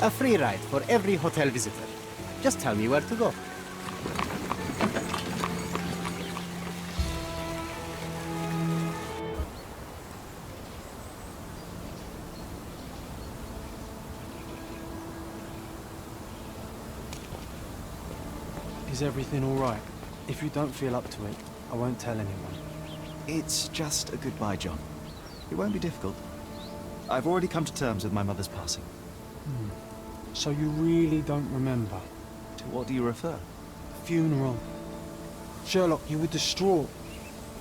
A free ride for every hotel visitor. Just tell me where to go. Is everything all right? If you don't feel up to it, I won't tell anyone. It's just a goodbye, John. It won't be difficult. I've already come to terms with my mother's passing. So you really don't remember? To what do you refer? The funeral. Sherlock, you were distraught.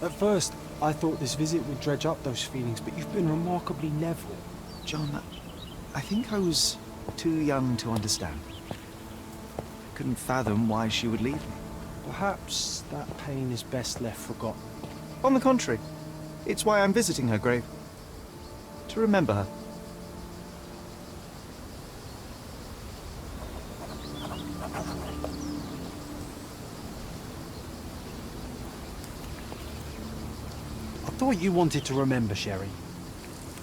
At first, I thought this visit would dredge up those feelings, but you've been remarkably level. John, I think I was too young to understand. Couldn't fathom why she would leave me. Perhaps that pain is best left forgotten. On the contrary, it's why I'm visiting her grave. To remember her. I thought you wanted to remember, Sherry.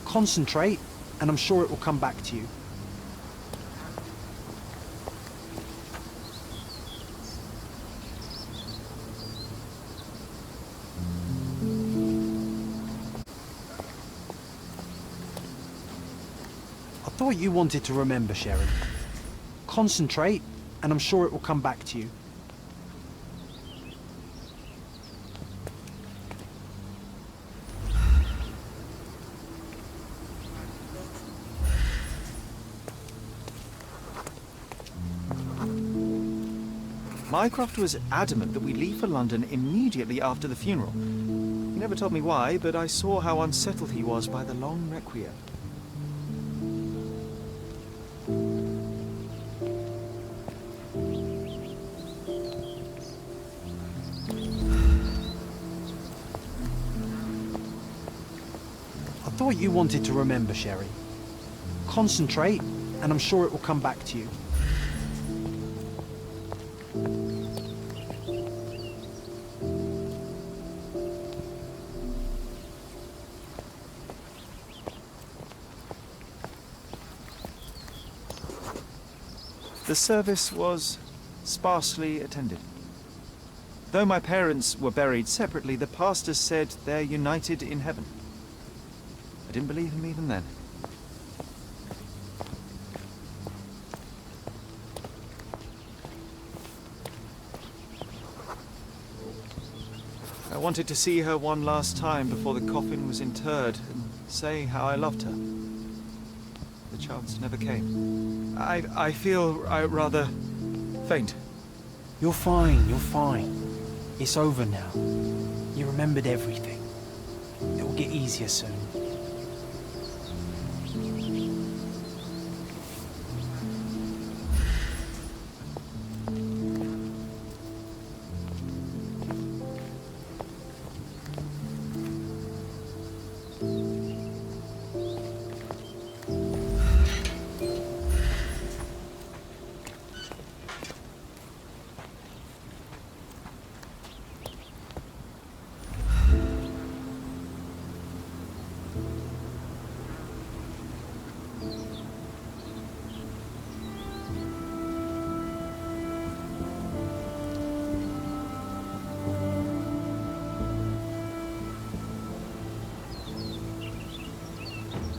Concentrate, and I'm sure it will come back to you. I thought you wanted to remember, Sherry. Concentrate, and I'm sure it will come back to you. Mycroft was adamant that we leave for London immediately after the funeral. He never told me why, but I saw how unsettled he was by the long requiem. I thought you wanted to remember, Sherry. Concentrate, and I'm sure it will come back to you. The service was sparsely attended. Though my parents were buried separately, the pastor said they're united in heaven. I didn't believe him even then. I wanted to see her one last time before the coffin was interred and say how I loved her. The chance never came. I feel rather faint. You're fine, you're fine. It's over now. You remembered everything. It will get easier soon.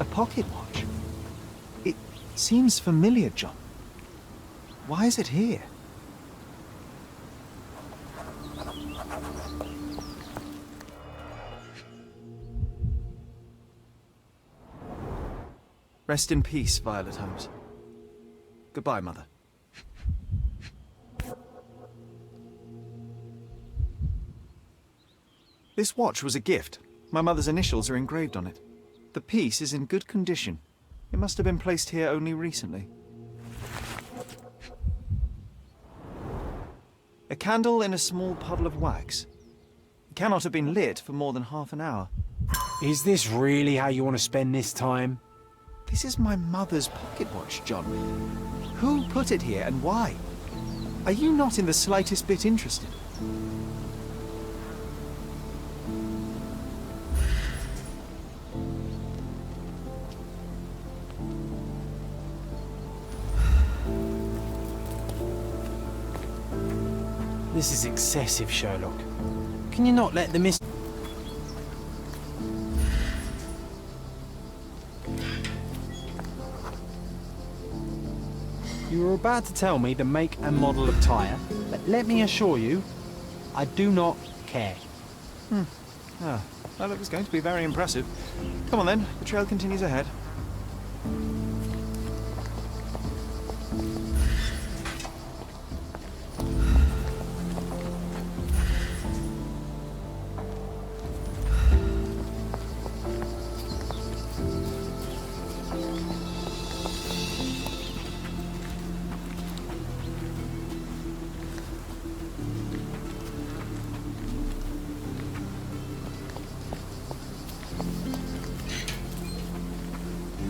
A pocket watch? It seems familiar, John. Why is it here? Rest in peace, Violet Holmes. Goodbye, Mother. This watch was a gift. My mother's initials are engraved on it. The piece is in good condition. It must have been placed here only recently. A candle in a small puddle of wax. It cannot have been lit for more than half an hour. Is this really how you want to spend this time? This is my mother's pocket watch, John. Who put it here and why? Are you not in the slightest bit interested? This is excessive, Sherlock. Can you not let the mystery... You were about to tell me the make and model of tyre, but let me assure you, I do not care. Ah, well, it was going to be very impressive. Come on then, the trail continues ahead.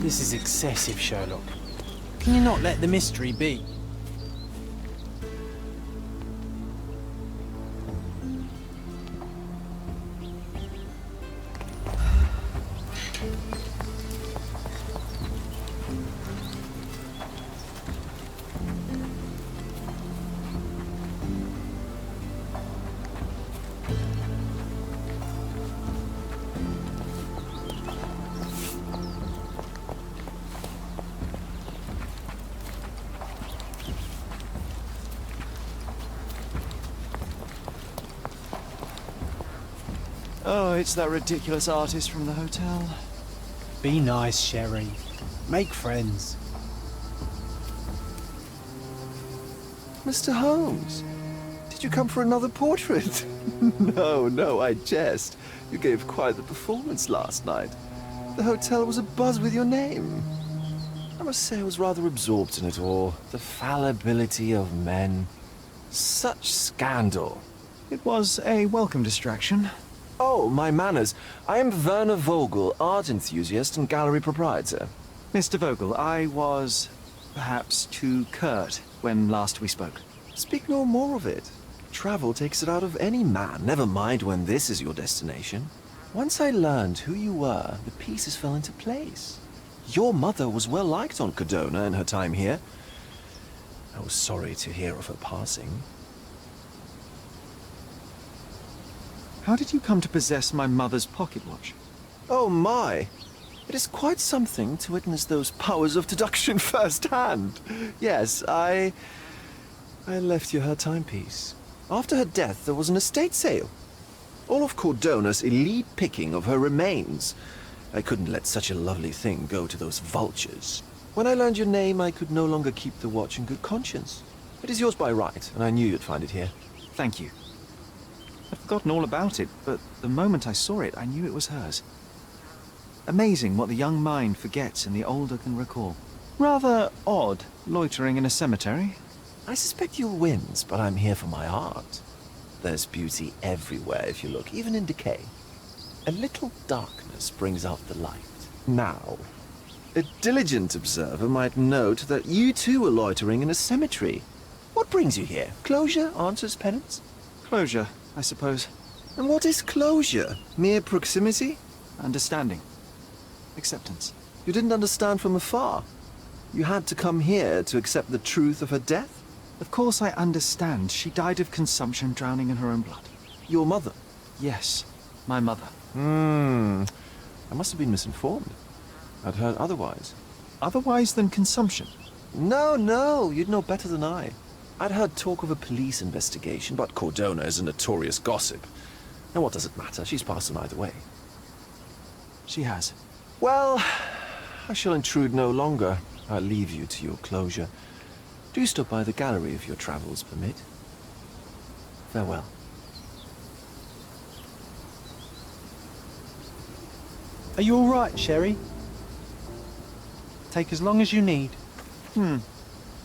This is excessive, Sherlock. Can you not let the mystery be? Oh, it's that ridiculous artist from the hotel. Be nice, Sherry. Make friends. Mr. Holmes, did you come for another portrait? No, I jest. You gave quite the performance last night. The hotel was abuzz with your name. I must say I was rather absorbed in it all. The fallibility of men. Such scandal. It was a welcome distraction. Oh, my manners. I am Werner Vogel, art enthusiast and gallery proprietor. Mr. Vogel, I was perhaps too curt when last we spoke. Speak no more of it. Travel takes it out of any man, never mind when this is your destination. Once I learned who you were, the pieces fell into place. Your mother was well liked on Codona in her time here. I was sorry to hear of her passing. How did you come to possess my mother's pocket watch? Oh my! It is quite something to witness those powers of deduction firsthand. Yes, I left you her timepiece. After her death, there was an estate sale. All of Cordona's elite picking of her remains. I couldn't let such a lovely thing go to those vultures. When I learned your name, I could no longer keep the watch in good conscience. It is yours by right, and I knew you'd find it here. Thank you. I'd forgotten all about it, but the moment I saw it, I knew it was hers. Amazing what the young mind forgets and the older can recall. Rather odd, loitering in a cemetery. I suspect you'll win, but I'm here for my art. There's beauty everywhere if you look, even in decay. A little darkness brings out the light. Now, a diligent observer might note that you too are loitering in a cemetery. What brings you here? Closure answers penance? Closure, I suppose. And what is closure? Mere proximity? Understanding. Acceptance. You didn't understand from afar. You had to come here to accept the truth of her death? Of course I understand. She died of consumption, drowning in her own blood. Your mother? Yes, my mother. I must have been misinformed. I'd heard otherwise. Otherwise than consumption? No, you'd know better than I. I'd heard talk of a police investigation, but Cordona is a notorious gossip. And what does it matter? She's passed on either way. She has. Well, I shall intrude no longer. I'll leave you to your closure. Do stop by the gallery if your travels permit. Farewell. Are you all right, Sherry? Take as long as you need.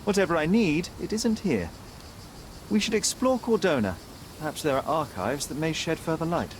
Whatever I need, it isn't here. We should explore Cordona. Perhaps there are archives that may shed further light.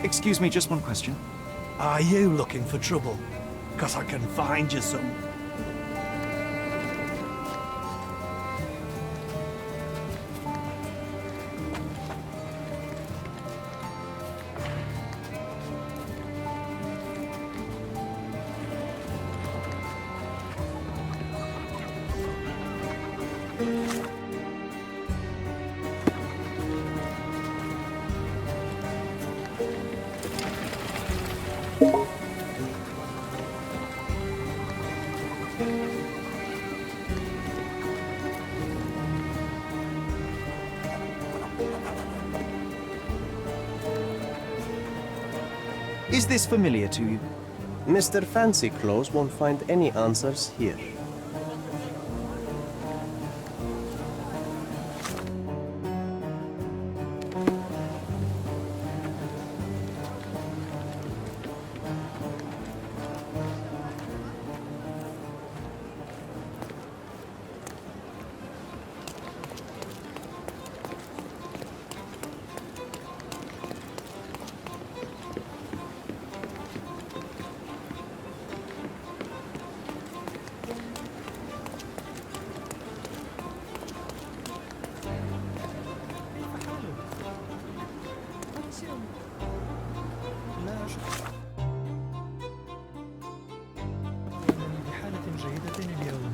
Excuse me, just one question. Are you looking for trouble? 'Cause I can find you some. Is this familiar to you? Mr. Fancy Clothes won't find any answers here. بحالة جيدة اليوم.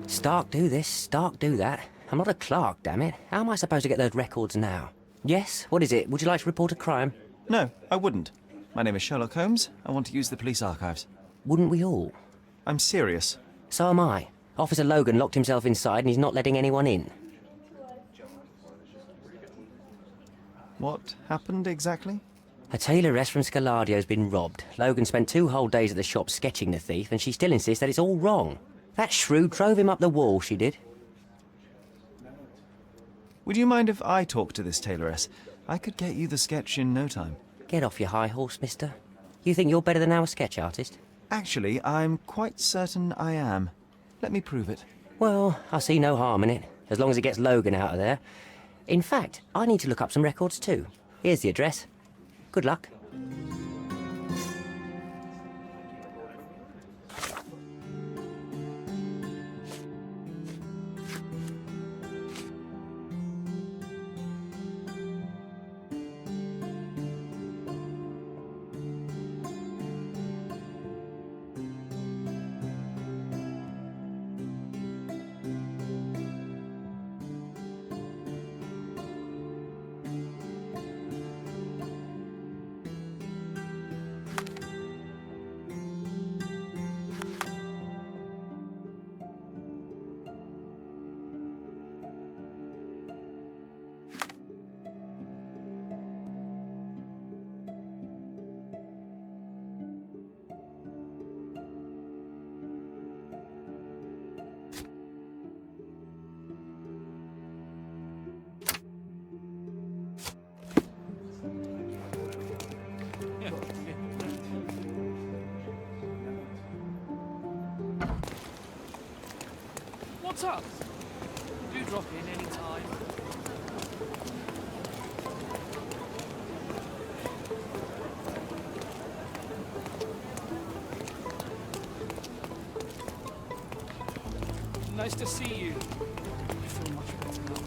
Stark do this, Stark do that. I'm not a clerk, damn it. How am I supposed to get those records now? Yes? What is it? Would you like to report a crime? No, I wouldn't. My name is Sherlock Holmes. I want to use the police archives. Wouldn't we all? I'm serious. So am I. Officer Logan locked himself inside and he's not letting anyone in. What happened exactly? A tailoress from Scaladio's been robbed. Logan spent 2 whole days at the shop sketching the thief and she still insists that it's all wrong. That shrew drove him up the wall, she did. Would you mind if I talk to this tailoress? I could get you the sketch in no time. Get off your high horse, mister. You think you're better than our sketch artist? Actually, I'm quite certain I am. Let me prove it. Well, I see no harm in it, as long as it gets Logan out of there. In fact, I need to look up some records too. Here's the address. Good luck. What's up? Do drop in any time. Nice to see you. I feel much better now.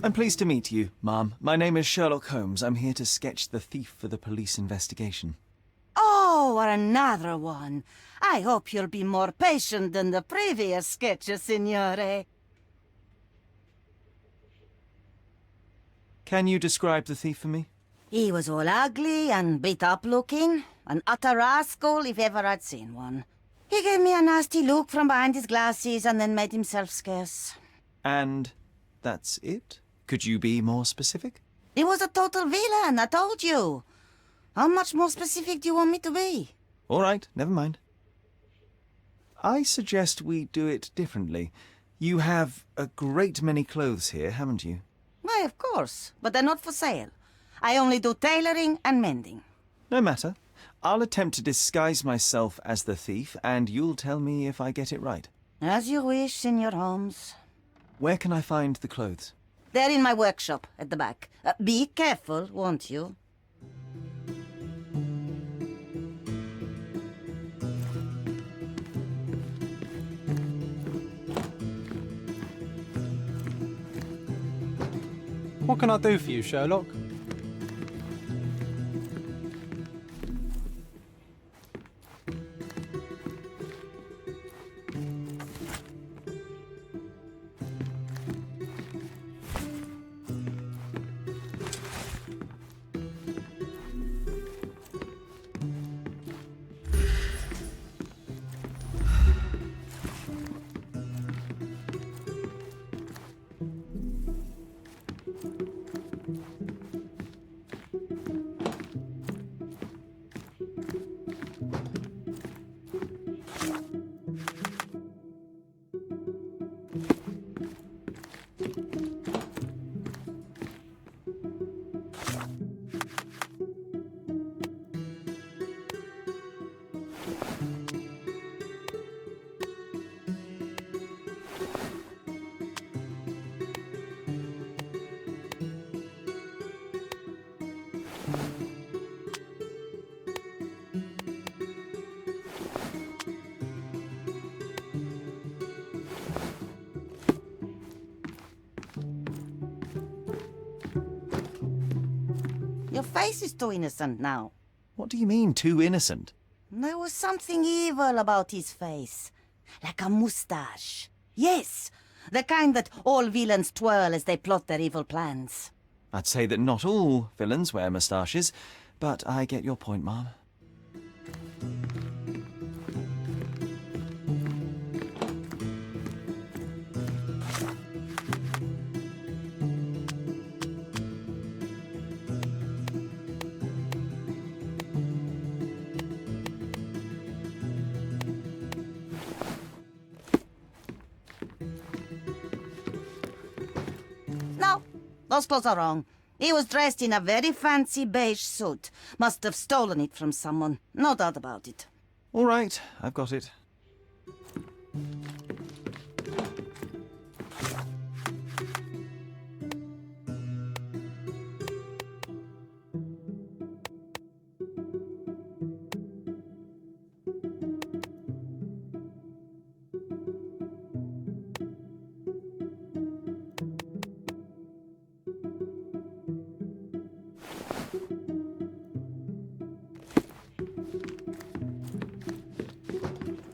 I'm pleased to meet you, ma'am. My name is Sherlock Holmes. I'm here to sketch the thief for the police investigation. Oh, another one. I hope you'll be more patient than the previous sketches, Signore. Can you describe the thief for me? He was all ugly and beat-up looking. An utter rascal if ever I'd seen one. He gave me a nasty look from behind his glasses and then made himself scarce. And that's it? Could you be more specific? He was a total villain, I told you. How much more specific do you want me to be? All right, never mind. I suggest we do it differently. You have a great many clothes here, haven't you? Why, of course, but they're not for sale. I only do tailoring and mending. No matter. I'll attempt to disguise myself as the thief, and you'll tell me if I get it right. As you wish, Signor Holmes. Where can I find the clothes? They're in my workshop at the back. Be careful, won't you? What can I do for you, Sherlock? Your face is too innocent now. What do you mean, too innocent? There was something evil about his face. Like a moustache. Yes, the kind that all villains twirl as they plot their evil plans. I'd say that not all villains wear moustaches, but I get your point, ma'am. No, those clothes are wrong. He was dressed in a very fancy beige suit. Must have stolen it from someone. No doubt about it. All right, I've got it.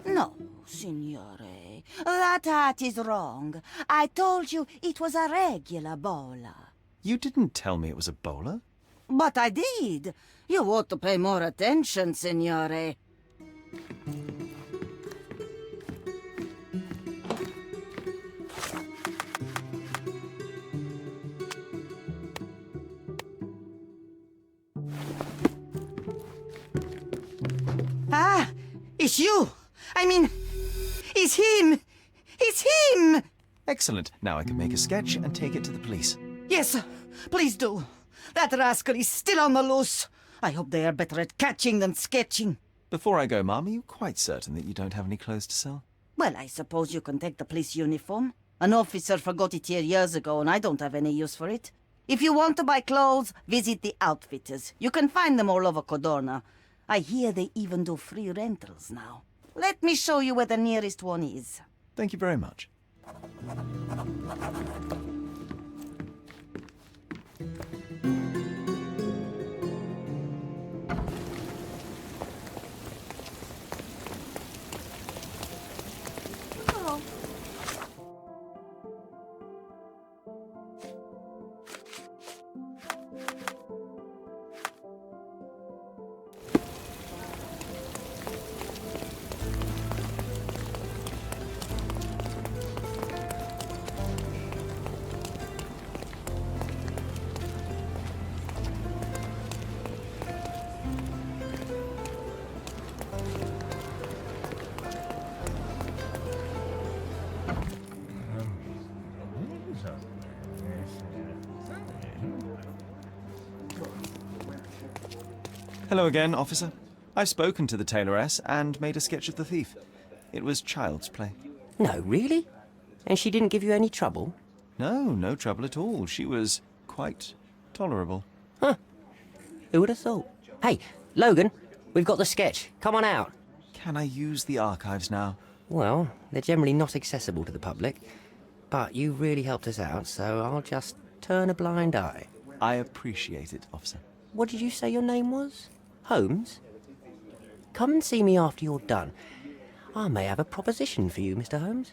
No, signore. That hat is wrong. I told you it was a regular bowler. You didn't tell me it was a bowler. But I did. You ought to pay more attention, signore. Ah, it's you. I mean, it's him. It's him. Excellent. Now I can make a sketch and take it to the police. Yes, please do. That rascal is still on the loose. I hope they are better at catching than sketching. Before I go, ma'am, are you quite certain that you don't have any clothes to sell? Well, I suppose you can take the police uniform. An officer forgot it here years ago, and I don't have any use for it. If you want to buy clothes, visit the outfitters. You can find them all over Codorna. I hear they even do free rentals now. Let me show you where the nearest one is. Thank you very much. Hello again, officer. I've spoken to the tailoress and made a sketch of the thief. It was child's play. No, really? And she didn't give you any trouble? No, no trouble at all. She was quite tolerable. Who would have thought? Hey, Logan, we've got the sketch. Come on out. Can I use the archives now? Well, they're generally not accessible to the public, but you really helped us out, so I'll just turn a blind eye. I appreciate it, officer. What did you say your name was? Holmes? Come and see me after you're done. I may have a proposition for you, Mr. Holmes.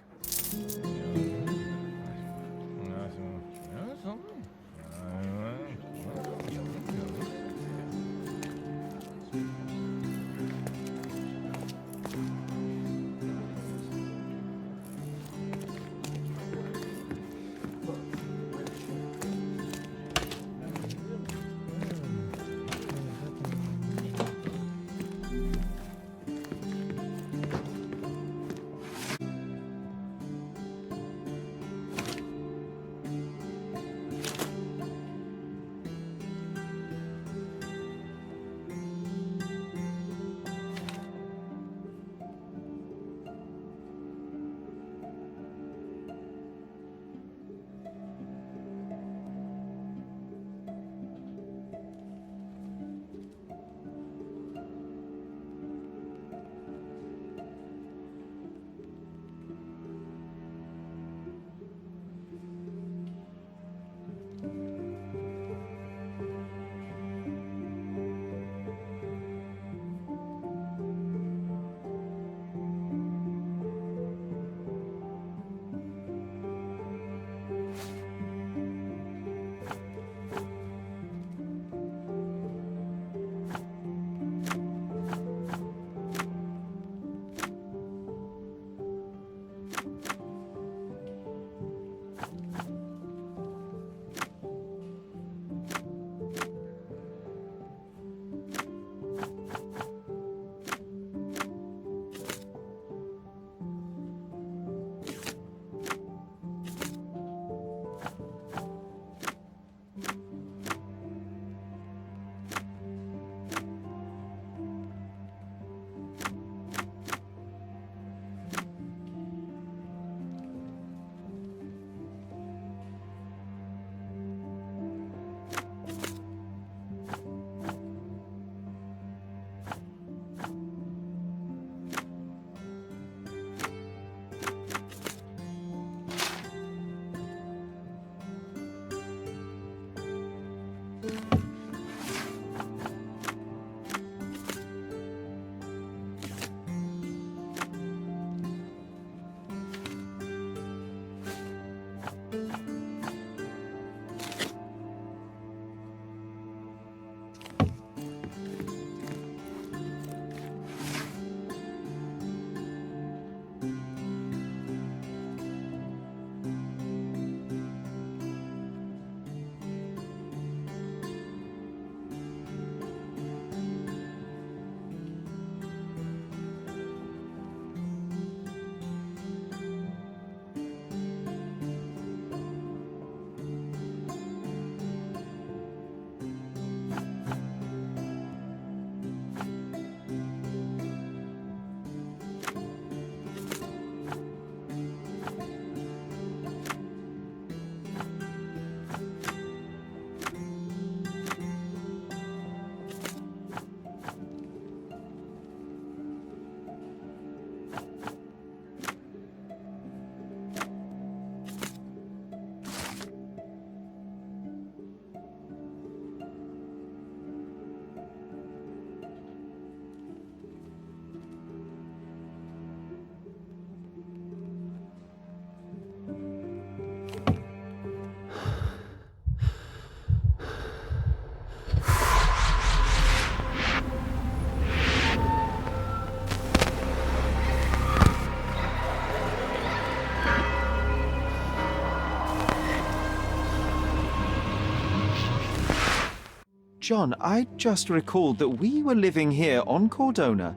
John, I just recalled that we were living here on Cordona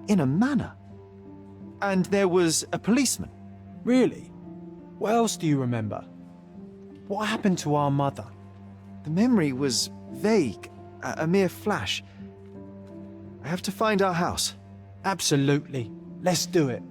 in a manor. And there was a policeman. Really? What else do you remember? What happened to our mother? The memory was vague, a mere flash. I have to find our house. Absolutely. Let's do it.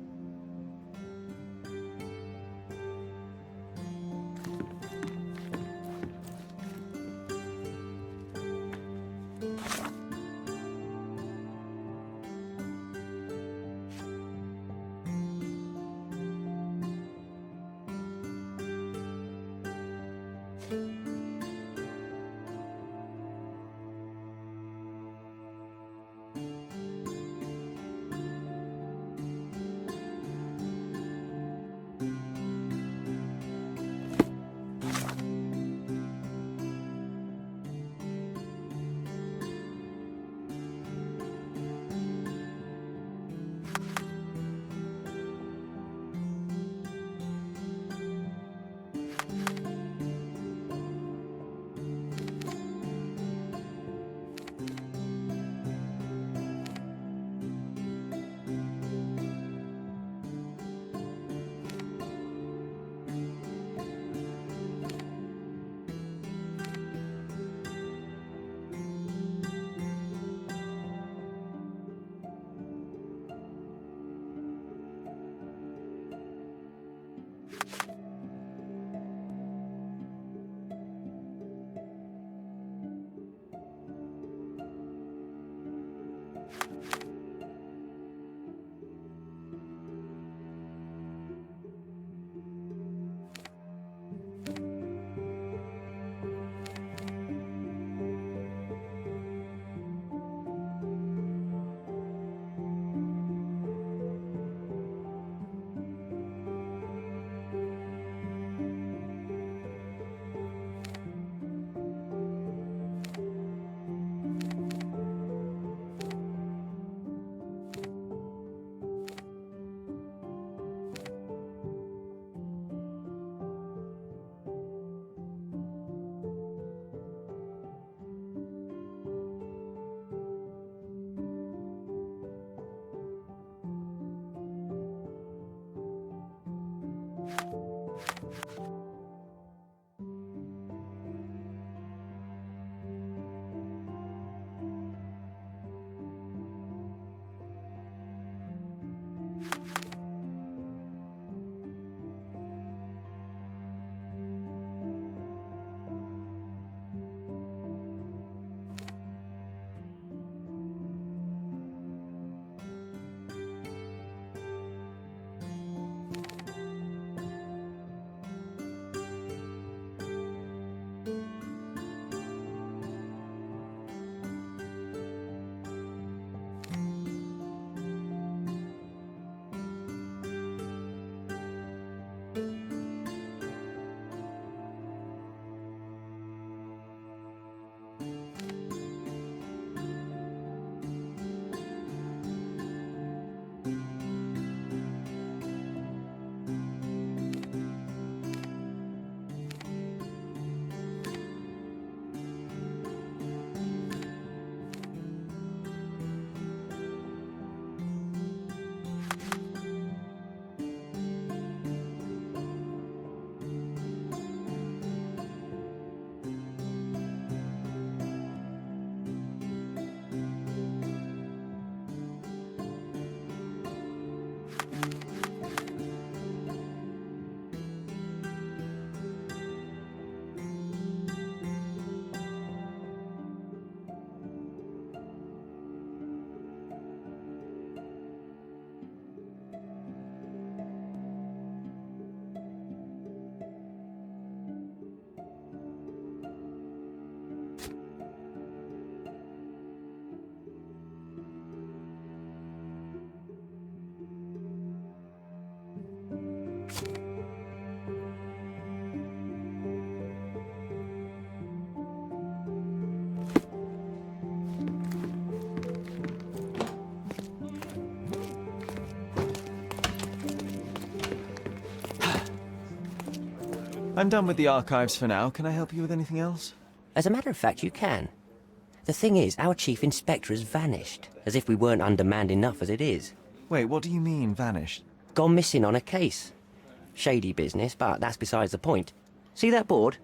I'm done with the archives for now. Can I help you with anything else? As a matter of fact, you can. The thing is, our chief inspector has vanished, as if we weren't undermanned enough as it is. Wait, what do you mean, vanished? Gone missing on a case. Shady business, but that's besides the point. See that board?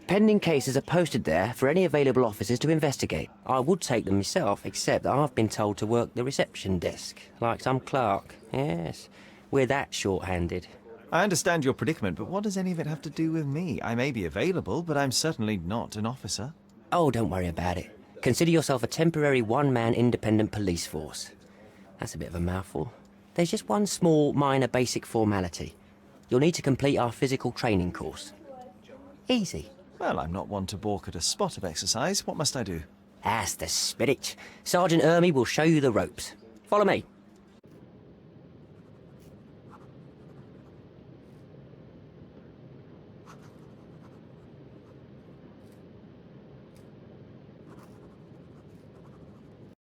Pending cases are posted there for any available officers to investigate. I would take them myself, except that I've been told to work the reception desk, like some clerk. Yes, we're that short-handed. I understand your predicament, but what does any of it have to do with me? I may be available, but I'm certainly not an officer. Oh, don't worry about it. Consider yourself a temporary one-man independent police force. That's a bit of a mouthful. There's just one small, minor basic formality. You'll need to complete our physical training course. Easy. Well, I'm not one to balk at a spot of exercise. What must I do? That's the spirit. Sergeant Ermy will show you the ropes. Follow me.